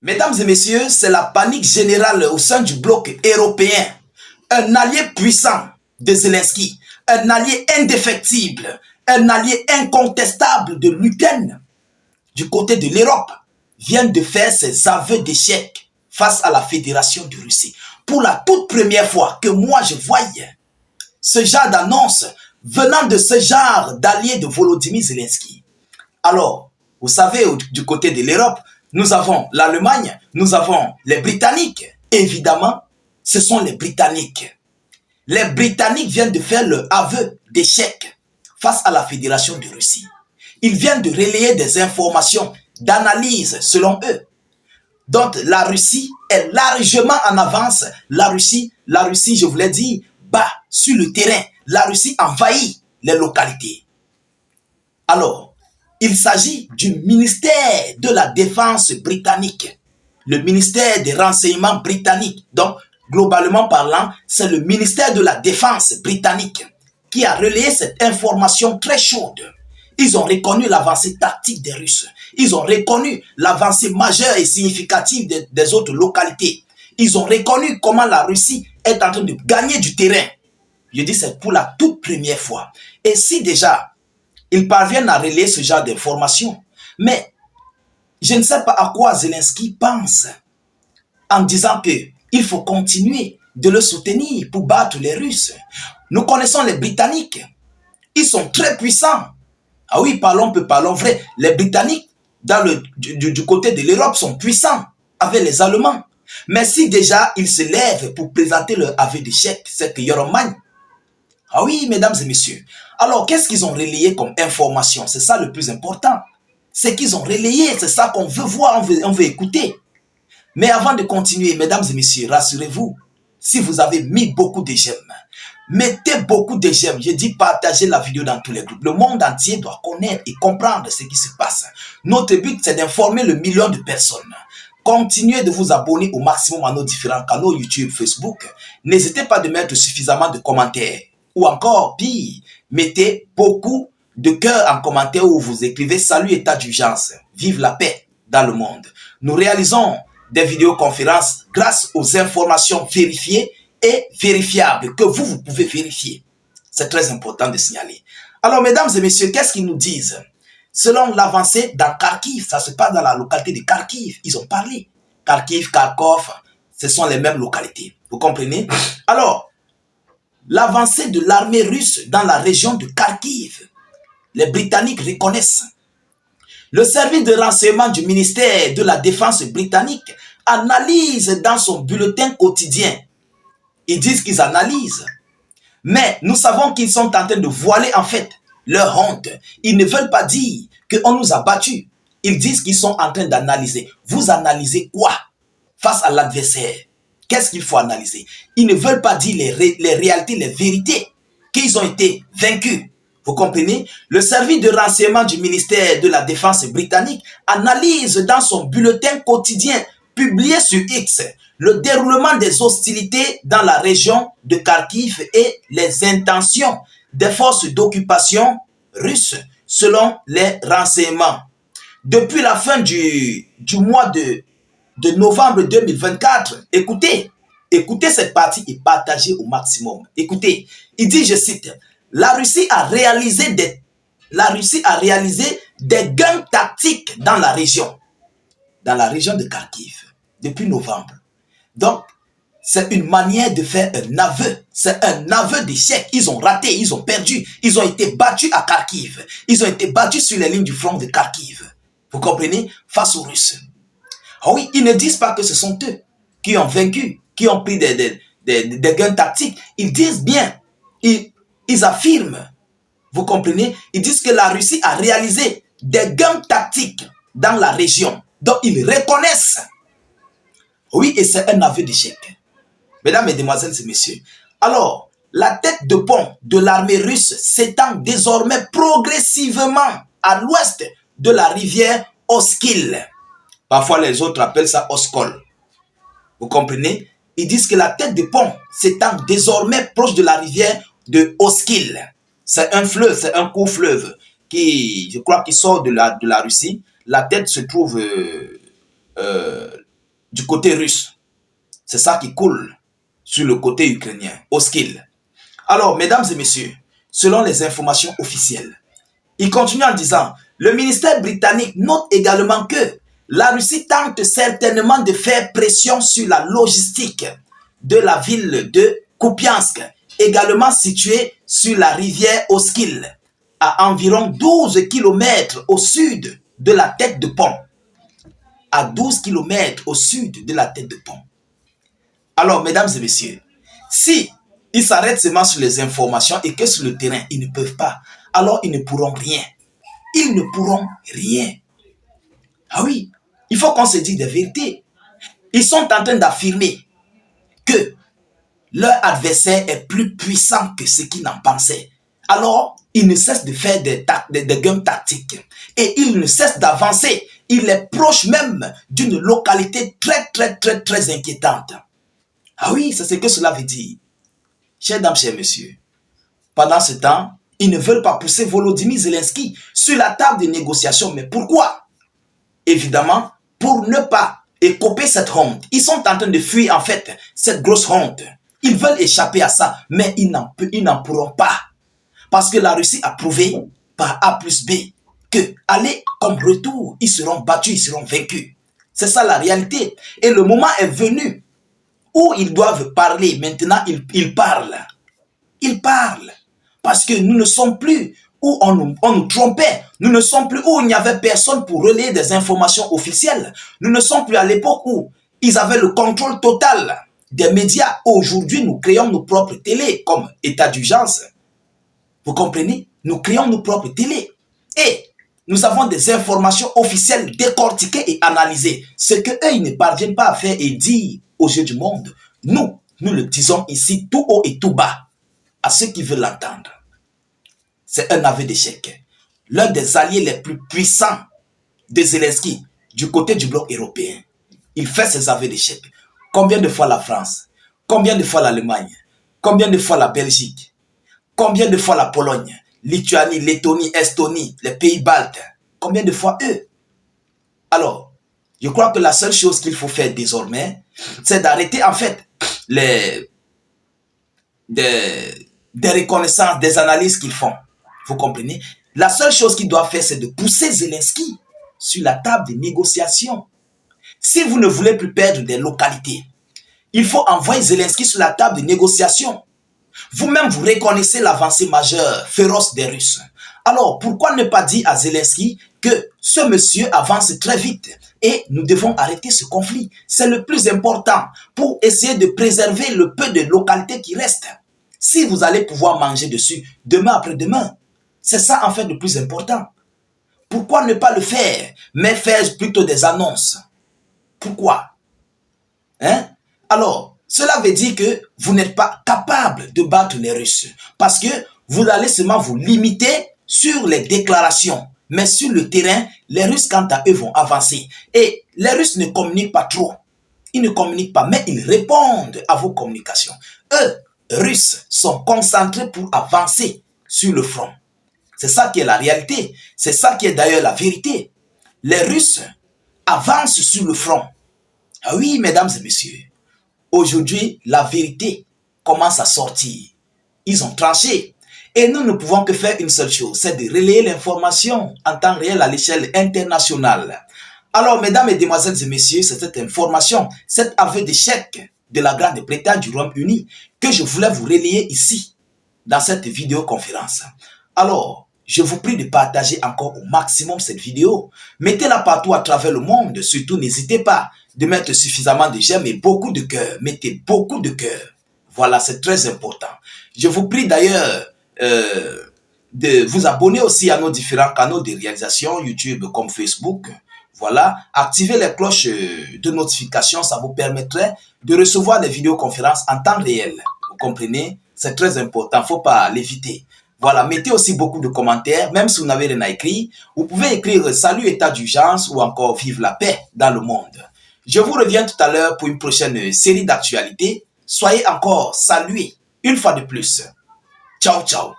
Mesdames et messieurs, c'est la panique générale au sein du bloc européen. Un allié puissant de Zelensky, un allié indéfectible, un allié incontestable de l'Ukraine, du côté de l'Europe, vient de faire ses aveux d'échec face à la Fédération de Russie. Pour la toute première fois que moi je voyais ce genre d'annonce venant de ce genre d'allié de Volodymyr Zelensky. Alors, vous savez, du côté de l'Europe, nous avons l'Allemagne, nous avons les Britanniques. Évidemment, ce sont les Britanniques. Les Britanniques viennent de faire leur aveu d'échec face à la Fédération de Russie. Ils viennent de relayer des informations d'analyse selon eux. Donc la Russie est largement en avance. La Russie, je vous l'ai dit, bat sur le terrain. La Russie envahit les localités. Alors, il s'agit du ministère de la Défense britannique, le ministère des Renseignements britanniques. Donc, globalement parlant, c'est le ministère de la Défense britannique qui a relayé cette information très chaude. Ils ont reconnu l'avancée tactique des Russes. Ils ont reconnu l'avancée majeure et significative des autres localités. Ils ont reconnu comment la Russie est en train de gagner du terrain. Je dis c'est pour la toute première fois. Et si déjà ils parviennent à relayer ce genre d'informations, mais je ne sais pas à quoi Zelensky pense en disant qu'il faut continuer de le soutenir pour battre les Russes. Nous connaissons les Britanniques. Ils sont très puissants. Ah oui, parlons vrai. Les Britanniques, du côté de l'Europe, sont puissants avec les Allemands. Mais si déjà ils se lèvent pour présenter leur aveu d'échec, c'est que Euromagne. Ah oui, mesdames et messieurs. Alors, qu'est-ce qu'ils ont relayé comme information? C'est ça le plus important. C'est qu'ils ont relayé, c'est ça qu'on veut voir, on veut écouter. Mais avant de continuer, mesdames et messieurs, rassurez-vous, si vous avez mis beaucoup de j'aime, mettez beaucoup de j'aime. Je dis partagez la vidéo dans tous les groupes. Le monde entier doit connaître et comprendre ce qui se passe. Notre but, c'est d'informer le million de personnes. Continuez de vous abonner au maximum à nos différents canaux YouTube, Facebook. N'hésitez pas de mettre suffisamment de commentaires. Ou encore, pire, mettez beaucoup de cœur en commentaire où vous écrivez « Salut état d'urgence, vive la paix dans le monde ». Nous réalisons des vidéoconférences grâce aux informations vérifiées et vérifiables que vous pouvez vérifier. C'est très important de signaler. Alors, mesdames et messieurs, qu'est-ce qu'ils nous disent? Selon l'avancée dans Kharkiv, ça se passe dans la localité de Kharkiv. Ils ont parlé. Kharkiv, Kharkov, ce sont les mêmes localités. Vous comprenez? Alors, l'avancée de l'armée russe dans la région de Kharkiv, les Britanniques reconnaissent. Le service de renseignement du ministère de la Défense britannique analyse dans son bulletin quotidien. Ils disent qu'ils analysent. Mais nous savons qu'ils sont en train de voiler en fait leur honte. Ils ne veulent pas dire qu'on nous a battus. Ils disent qu'ils sont en train d'analyser. Vous analysez quoi face à l'adversaire? Qu'est-ce qu'il faut analyser? Ils ne veulent pas dire les réalités, les vérités, qu'ils ont été vaincus. Vous comprenez? Le service de renseignement du ministère de la Défense britannique analyse dans son bulletin quotidien publié sur X le déroulement des hostilités dans la région de Kharkiv et les intentions des forces d'occupation russes selon les renseignements. Depuis la fin du mois de novembre 2024, écoutez cette partie et partagez au maximum. Écoutez, il dit, je cite, la Russie a réalisé des gains tactiques dans la région de Kharkiv depuis novembre. Donc, c'est une manière de faire un aveu. C'est un aveu d'échec. Ils ont raté, ils ont perdu. Ils ont été battus à Kharkiv. Ils ont été battus sur les lignes du front de Kharkiv. Vous comprenez? Face aux Russes. Ah oui, ils ne disent pas que ce sont eux qui ont vaincu, qui ont pris des gains tactiques. Ils disent bien, ils affirment. Vous comprenez? Ils disent que la Russie a réalisé des gains tactiques dans la région. Donc, ils reconnaissent. Oui, et c'est un aveu d'échec. Mesdames, Mesdemoiselles et Messieurs. Alors, la tête de pont de l'armée russe s'étend désormais progressivement à l'ouest de la rivière Oskil. Parfois, les autres appellent ça Oskol. Vous comprenez? Ils disent que la tête de pont s'étend désormais proche de la rivière de Oskil. C'est un fleuve, c'est un court fleuve qui, je crois, qui sort de la Russie. La tête se trouve du côté russe. C'est ça qui coule sur le côté ukrainien, Oskil. Alors, mesdames et messieurs, selon les informations officielles, il continue en disant, le ministère britannique note également que la Russie tente certainement de faire pression sur la logistique de la ville de Kupiansk, également située sur la rivière Oskil, à environ 12 km au sud de la tête de pont. À 12 km au sud de la tête de pont. Alors, mesdames et messieurs, si ils s'arrêtent seulement sur les informations et que sur le terrain, ils ne peuvent pas, alors ils ne pourront rien. Ils ne pourront rien. Ah oui, il faut qu'on se dise des vérités. Ils sont en train d'affirmer que leur adversaire est plus puissant que ce qu'ils n'en pensaient. Alors, ils ne cessent de faire des games tactiques. Et ils ne cessent d'avancer. Il est proche même d'une localité très inquiétante. Ah oui, c'est ce que cela veut dire. Chers dames, chers messieurs, pendant ce temps, ils ne veulent pas pousser Volodymyr Zelensky sur la table de négociation. Mais pourquoi? Évidemment, pour ne pas écoper cette honte. Ils sont en train de fuir en fait cette grosse honte. Ils veulent échapper à ça, mais ils n'en pourront pas. Parce que la Russie a prouvé par A plus B que aller comme retour, ils seront battus, ils seront vaincus. C'est ça la réalité. Et le moment est venu où ils doivent parler. Maintenant, ils parlent. Ils parlent. Parce que nous ne sommes plus où on nous trompait. Nous ne sommes plus où il n'y avait personne pour relayer des informations officielles. Nous ne sommes plus à l'époque où ils avaient le contrôle total des médias. Aujourd'hui, nous créons nos propres télés comme état d'urgence. Vous comprenez? Nous créons nos propres télés. Et nous avons des informations officielles décortiquées et analysées. Ce qu'eux, ils ne parviennent pas à faire et dire aux yeux du monde. Nous le disons ici tout haut et tout bas à ceux qui veulent l'entendre. C'est un aveu d'échec. L'un des alliés les plus puissants de Zelensky du côté du bloc européen. Il fait ses aveux d'échec. Combien de fois la France? Combien de fois l'Allemagne? Combien de fois la Belgique? Combien de fois la Pologne? Lituanie, Lettonie, Estonie, les pays baltes? Combien de fois eux? Alors, je crois que la seule chose qu'il faut faire désormais, c'est d'arrêter en fait des reconnaissances, des analyses qu'ils font. Vous comprenez? La seule chose qu'ils doivent faire, c'est de pousser Zelensky sur la table de négociation. Si vous ne voulez plus perdre des localités, il faut envoyer Zelensky sur la table de négociation. Vous-même, vous reconnaissez l'avancée majeure, féroce des Russes. Alors, pourquoi ne pas dire à Zelensky que ce monsieur avance très vite et nous devons arrêter ce conflit? C'est le plus important pour essayer de préserver le peu de localités qui restent. Si vous allez pouvoir manger dessus demain après-demain, c'est ça en fait le plus important. Pourquoi ne pas le faire, mais faire plutôt des annonces? Pourquoi? Hein? Alors, cela veut dire que vous n'êtes pas capable de battre les Russes. Parce que vous allez seulement vous limiter sur les déclarations. Mais sur le terrain, les Russes, quant à eux, vont avancer. Et les Russes ne communiquent pas trop. Ils ne communiquent pas, mais ils répondent à vos communications. Eux, Russes, sont concentrés pour avancer sur le front. C'est ça qui est la réalité. C'est ça qui est d'ailleurs la vérité. Les Russes avancent sur le front. Ah oui, mesdames et messieurs. Aujourd'hui, la vérité commence à sortir. Ils ont tranché. Et nous ne pouvons que faire une seule chose, c'est de relayer l'information en temps réel à l'échelle internationale. Alors, mesdames, mesdemoiselles et messieurs, c'est cette information, cet aveu d'échec de la Grande-Bretagne du Royaume-Uni que je voulais vous relayer ici, dans cette vidéoconférence. Alors, je vous prie de partager encore au maximum cette vidéo. Mettez-la partout à travers le monde. Surtout, n'hésitez pas de mettre suffisamment de j'aime et beaucoup de cœur. Mettez beaucoup de cœur. Voilà, c'est très important. Je vous prie d'ailleurs de vous abonner aussi à nos différents canaux de réalisation, YouTube comme Facebook. Voilà, activez les cloches de notification, ça vous permettrait de recevoir des vidéoconférences en temps réel. Vous comprenez? C'est très important, il ne faut pas l'éviter. Voilà, mettez aussi beaucoup de commentaires, même si vous n'avez rien à écrire. Vous pouvez écrire « Salut état d'urgence » ou encore « Vive la paix dans le monde ». Je vous reviens tout à l'heure pour une prochaine série d'actualités. Soyez encore salués une fois de plus. Ciao, ciao.